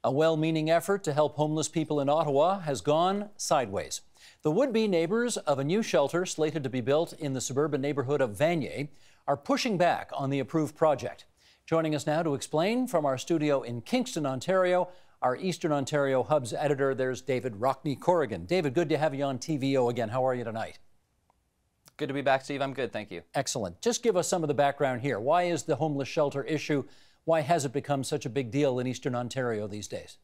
A well-meaning effort to help homeless people in Ottawa has gone sideways. The would-be neighbors of a new shelter slated to be built in the suburban neighborhood of Vanier are pushing back on the approved project. Joining us now to explain from our studio in Kingston, Ontario, our Eastern Ontario Hub's editor, there's David Rockne Corrigan. David, good to have you on TVO again. How are you tonight? Good to be back, Steve. I'm good, thank you. Excellent. Just give us some of the background here. Why is the homeless shelter issue, why has it become such a big deal in Eastern Ontario these days?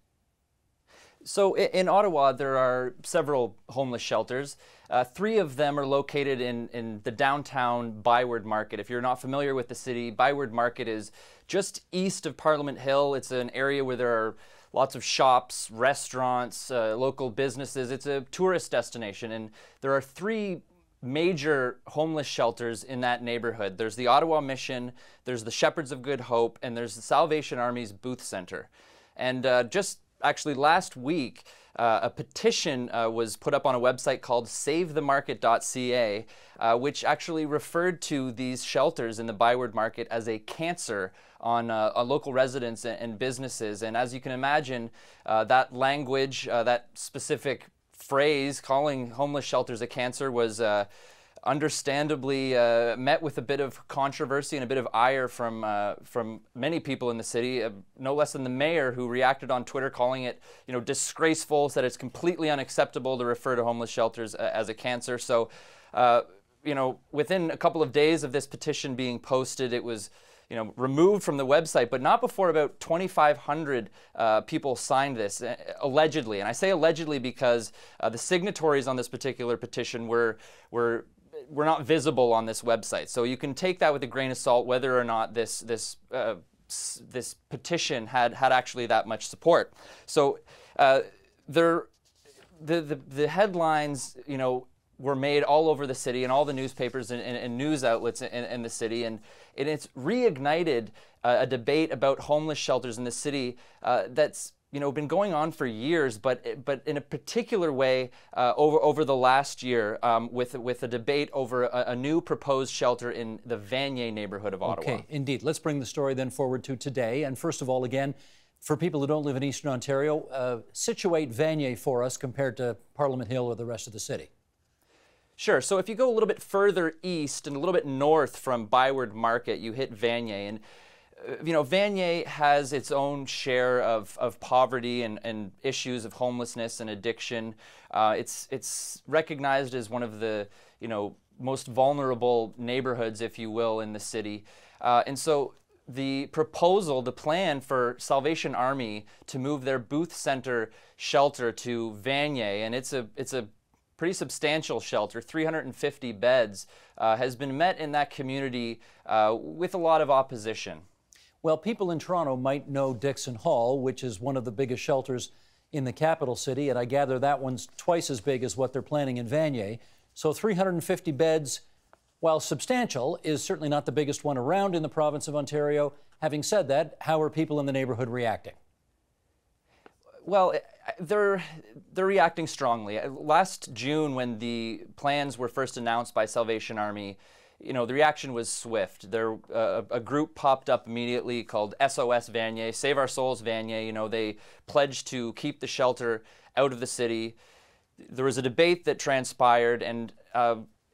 So in Ottawa, there are several homeless shelters. 3 of them are located in the downtown Byward Market. If you're not familiar with the city, Byward Market is just east of Parliament Hill. It's an area where there are lots of shops, restaurants, local businesses. It's a tourist destination, and there are 3 major homeless shelters in that neighborhood. There's the Ottawa Mission, there's the Shepherds of Good Hope, and there's the Salvation Army's Booth Center. And just actually last week, a petition was put up on a website called savethemarket.ca, which actually referred to these shelters in the Byward Market as a cancer on local residents and businesses. And as you can imagine, that language, that specific phrase, calling homeless shelters a cancer, was understandably met with a bit of controversy and a bit of ire from many people in the city, no less than the mayor, who reacted on Twitter calling it, disgraceful, said it's completely unacceptable to refer to homeless shelters as a cancer. So, within a couple of days of this petition being posted, it was removed from the website, but not before about 2,500 people signed this, allegedly. And I say allegedly because the signatories on this particular petition were not visible on this website. So you can take that with a grain of salt, whether or not this petition had actually that much support. So the headlines, were made all over the city and all the newspapers and news outlets in the city, and it's reignited a debate about homeless shelters in the city that's been going on for years, but in a particular way over the last year, with a debate over a new proposed shelter in the Vanier neighborhood of Ottawa. Okay, indeed. Let's bring the story then forward to today. And first of all, again, for people who don't live in Eastern Ontario, situate Vanier for us compared to Parliament Hill or the rest of the city. Sure. So if you go a little bit further east and a little bit north from Byward Market, you hit Vanier. And, Vanier has its own share of poverty and issues of homelessness and addiction. It's recognized as one of the, most vulnerable neighborhoods, if you will, in the city. And so the proposal, the plan for Salvation Army to move their Booth Center shelter to Vanier, and it's a pretty substantial shelter, 350 beds, has been met in that community with a lot of opposition. Well, people in Toronto might know Dixon Hall, which is one of the biggest shelters in the capital city, and I gather that one's twice as big as what they're planning in Vanier. So 350 beds, while substantial, is certainly not the biggest one around in the province of Ontario. Having said that, how are people in the neighborhood reacting? Well, they're reacting strongly. Last June, when the plans were first announced by Salvation Army, the reaction was swift. A group popped up immediately called SOS Vanier, Save Our Souls Vanier. They pledged to keep the shelter out of the city. There was a debate that transpired, and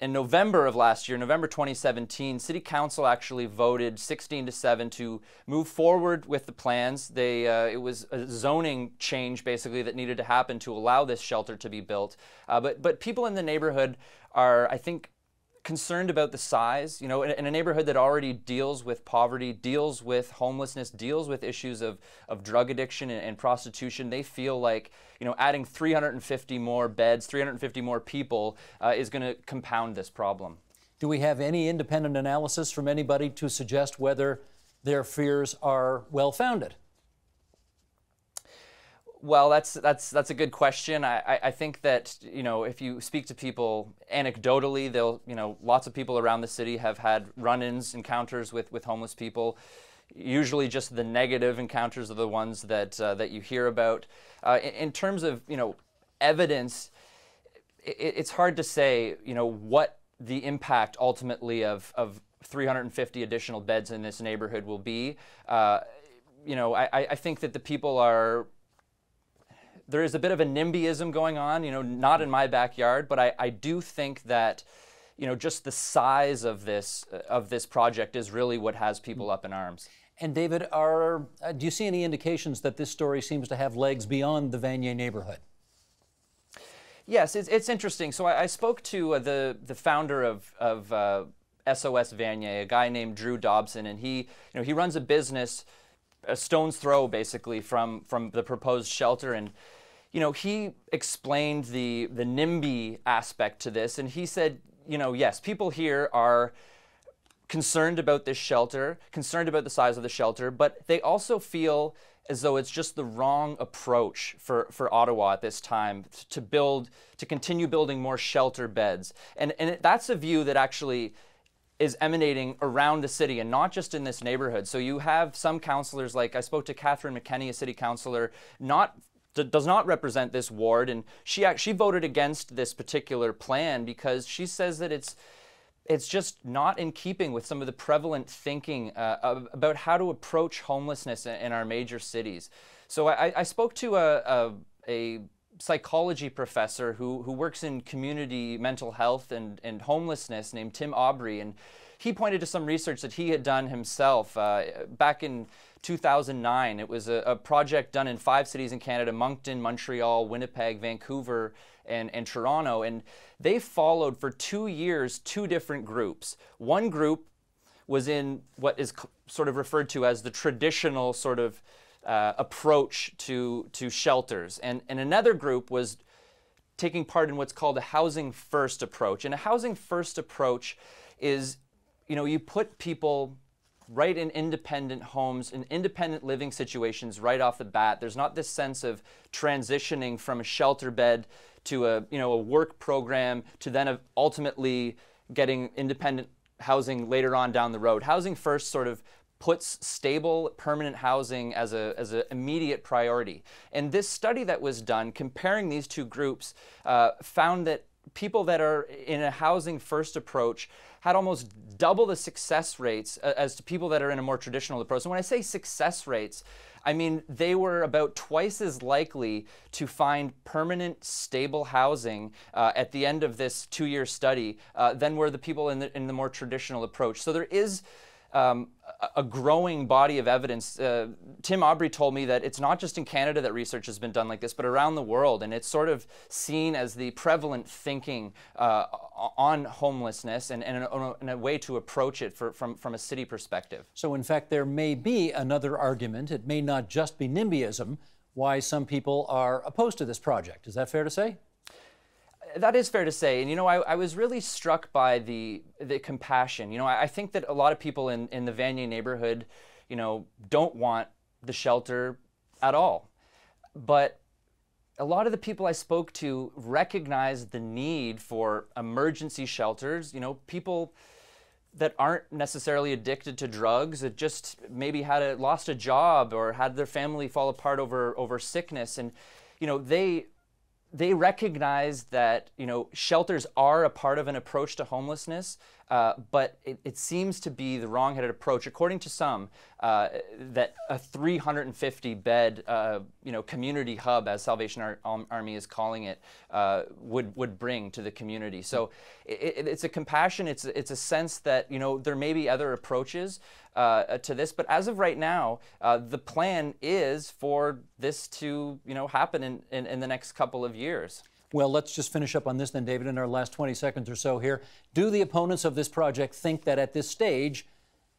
in November of last year, November 2017, City Council actually voted 16-7 to move forward with the plans. It was a zoning change, basically, that needed to happen to allow this shelter to be built. But people in the neighborhood are, I think, concerned about the size. In a neighborhood that already deals with poverty, deals with homelessness, deals with issues of drug addiction and prostitution, they feel like adding 350 more beds, 350 more people is going to compound this problem. Do we have any independent analysis from anybody to suggest whether their fears are well-founded? Well, that's a good question. I think that, if you speak to people anecdotally, lots of people around the city have had run-ins, encounters with homeless people. Usually just the negative encounters are the ones that you hear about. In terms of, evidence, it's hard to say, what the impact ultimately of 350 additional beds in this neighborhood will be. I think that the people are there is a bit of a NIMBYism going on, not in my backyard, but I do think that, just the size of this project is really what has people up in arms. And David, do you see any indications that this story seems to have legs beyond the Vanier neighborhood? Yes, it's interesting. So I spoke to the founder of SOS Vanier, a guy named Drew Dobson, and he runs a business a stone's throw basically from the proposed shelter, and he explained the NIMBY aspect to this, and he said, yes, people here are concerned about this shelter, concerned about the size of the shelter, but they also feel as though it's just the wrong approach for Ottawa at this time to continue building more shelter beds. And that's a view that actually is emanating around the city and not just in this neighborhood. So you have some councillors, like I spoke to Catherine McKenney, a city councillor, does not represent this ward, and she voted against this particular plan because she says that it's just not in keeping with some of the prevalent thinking about how to approach homelessness in our major cities. So I spoke to a psychology professor who works in community mental health and homelessness named Tim Aubry, and he pointed to some research that he had done himself back in 2009. It was a project done in 5 cities in Canada: Moncton, Montreal, Winnipeg, Vancouver, and Toronto, and they followed for 2 years 2 different groups. One group was in what is sort of referred to as the traditional sort of approach to shelters, and another group was taking part in what's called a housing first approach. And a housing first approach is, you put people right in independent homes, in independent living situations right off the bat. There's not this sense of transitioning from a shelter bed to a work program to then ultimately getting independent housing later on down the road. Housing first sort of puts stable, permanent housing as an immediate priority. And this study that was done comparing these 2 groups found that people that are in a housing first approach had almost double the success rates as to people that are in a more traditional approach. And when I say success rates, I mean they were about twice as likely to find permanent, stable housing at the end of this 2-year study than were the people in the more traditional approach. So there is a growing body of evidence. Tim Aubry told me that it's not just in Canada that research has been done like this, but around the world, and it's sort of seen as the prevalent thinking on homelessness and a way to approach it from a city perspective. So in fact, there may be another argument. It may not just be NIMBYism, why some people are opposed to this project. Is that fair to say? That is fair to say, and I was really struck by the compassion. I think that a lot of people in the Vanier neighborhood, don't want the shelter at all. But a lot of the people I spoke to recognized the need for emergency shelters. People that aren't necessarily addicted to drugs, that just maybe lost a job or had their family fall apart over sickness, and they recognize that shelters are a part of an approach to homelessness, but it seems to be the wrong-headed approach. According to some, that a 350-bed community hub, as Salvation Army is calling it, would bring to the community. So it's a compassion. It's a sense that there may be other approaches to this, but as of right now, the plan is for this to happen in the next couple of years. Well, let's just finish up on this then, David, in our last 20 seconds or so here. Do the opponents of this project think that at this stage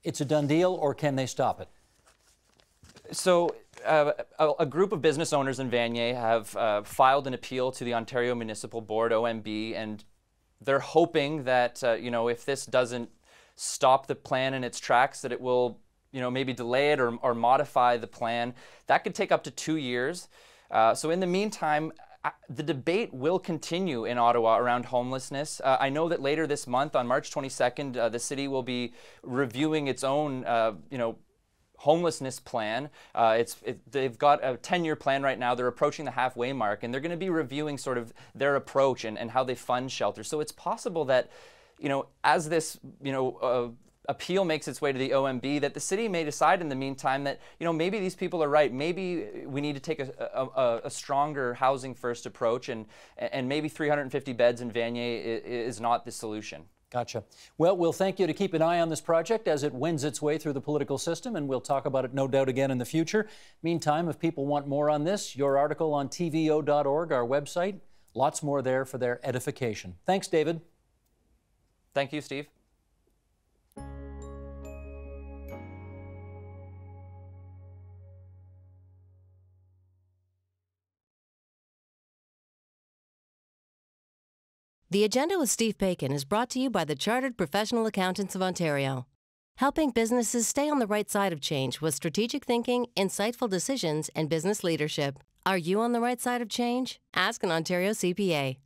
it's a done deal, or can they stop it? So a group of business owners in Vanier have filed an appeal to the Ontario Municipal Board, OMB, and they're hoping that if this doesn't stop the plan in its tracks, that it will maybe delay it or modify the plan. That could take up to 2 years. So in the meantime, the debate will continue in Ottawa around homelessness. I know that later this month, on March 22nd, the city will be reviewing its own, homelessness plan. They've got a 10-year plan right now. They're approaching the halfway mark, and they're going to be reviewing sort of their approach and how they fund shelters. So it's possible that, as this, appeal makes its way to the OMB, that the city may decide in the meantime that, maybe these people are right. Maybe we need to take a stronger housing first approach, and maybe 350 beds in Vanier is not the solution. Gotcha. Well, we'll thank you to keep an eye on this project as it wends its way through the political system, and we'll talk about it no doubt again in the future. Meantime, if people want more on this, your article on tvo.org, our website, lots more there for their edification. Thanks, David. Thank you, Steve. The Agenda with Steve Paikin is brought to you by the Chartered Professional Accountants of Ontario, helping businesses stay on the right side of change with strategic thinking, insightful decisions, and business leadership. Are you on the right side of change? Ask an Ontario CPA.